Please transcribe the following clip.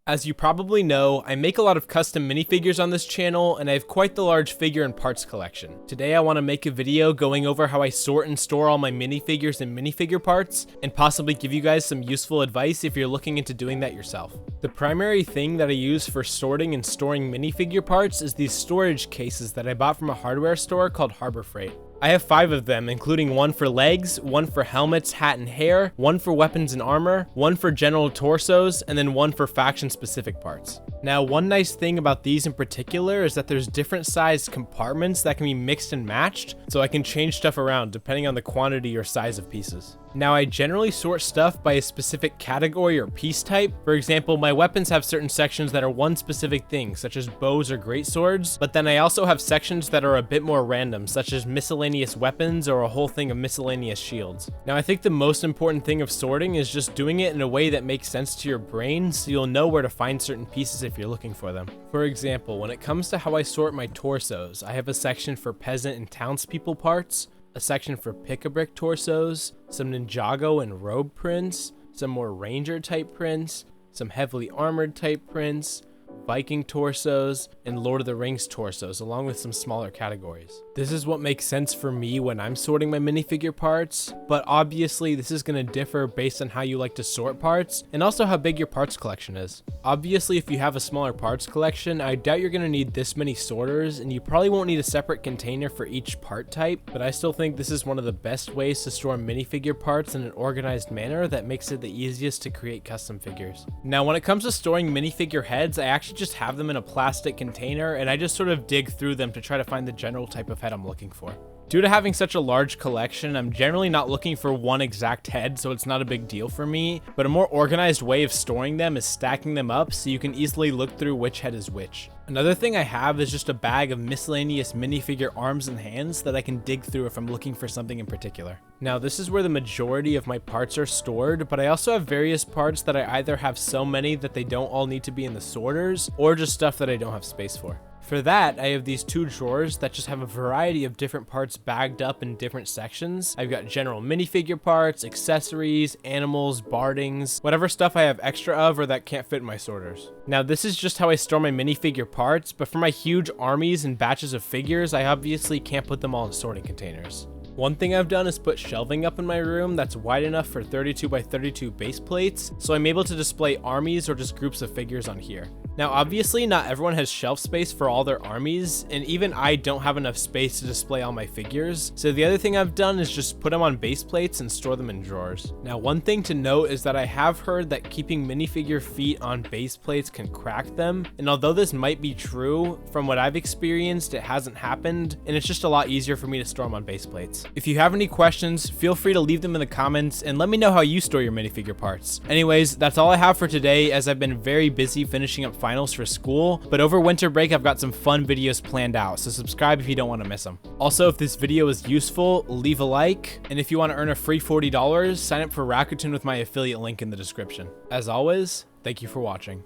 As you probably know, I make a lot of custom minifigures on this channel, and I have quite the large figure and parts collection. Today I want to make a video going over how I sort and store all my minifigures and minifigure parts, and possibly give you guys some useful advice if you're looking into doing that yourself. The primary thing that I use for sorting and storing minifigure parts is these storage cases that I bought from a hardware store called Harbor Freight. I have 5 of them, including one for legs, one for helmets, hat, and hair, one for weapons and armor, one for general torsos, and then one for faction-specific parts. Now, one nice thing about these in particular is that there's different sized compartments that can be mixed and matched, so I can change stuff around depending on the quantity or size of pieces. Now, I generally sort stuff by a specific category or piece type. For example, my weapons have certain sections that are one specific thing, such as bows or greatswords, but then I also have sections that are a bit more random, such as miscellaneous weapons or a whole thing of miscellaneous shields. Now, I think the most important thing of sorting is just doing it in a way that makes sense to your brain, so you'll know where to find certain pieces if you're looking for them. For example, when it comes to how I sort my torsos, I have a section for peasant and townspeople parts, a section for pick-a-brick torsos, some Ninjago and robe prints, some more ranger type prints, some heavily armored type prints, Viking torsos, and Lord of the Rings torsos, along with some smaller categories. This is what makes sense for me when I'm sorting my minifigure parts, but obviously this is going to differ based on how you like to sort parts, and also how big your parts collection is. Obviously, if you have a smaller parts collection, I doubt you're going to need this many sorters, and you probably won't need a separate container for each part type, but I still think this is one of the best ways to store minifigure parts in an organized manner that makes it the easiest to create custom figures. Now, when it comes to storing minifigure heads, I actually just have them in a plastic container, and I just sort of dig through them to try to find the general type of head I'm looking for. Due to having such a large collection, I'm generally not looking for one exact head, so it's not a big deal for me, but a more organized way of storing them is stacking them up so you can easily look through which head is which. Another thing I have is just a bag of miscellaneous minifigure arms and hands that I can dig through if I'm looking for something in particular. Now, this is where the majority of my parts are stored, but I also have various parts that I either have so many that they don't all need to be in the sorters, or just stuff that I don't have space for. For that, I have these 2 drawers that just have a variety of different parts bagged up in different sections. I've got general minifigure parts, accessories, animals, bardings, whatever stuff I have extra of or that can't fit in my sorters. Now, this is just how I store my minifigure parts, but for my huge armies and batches of figures, I obviously can't put them all in sorting containers. One thing I've done is put shelving up in my room that's wide enough for 32 by 32 base plates, so I'm able to display armies or just groups of figures on here. Now, obviously, not everyone has shelf space for all their armies, and even I don't have enough space to display all my figures, so the other thing I've done is just put them on base plates and store them in drawers. Now, one thing to note is that I have heard that keeping minifigure feet on base plates can crack them, and although this might be true, from what I've experienced, it hasn't happened, and it's just a lot easier for me to store them on base plates. If you have any questions, feel free to leave them in the comments, and let me know how you store your minifigure parts. Anyways, that's all I have for today, as I've been very busy finishing up finals for school, but over winter break I've got some fun videos planned out, so subscribe if you don't want to miss them. Also, if this video is useful, leave a like, and if you want to earn a free $40, sign up for Rakuten with my affiliate link in the description. As always, thank you for watching.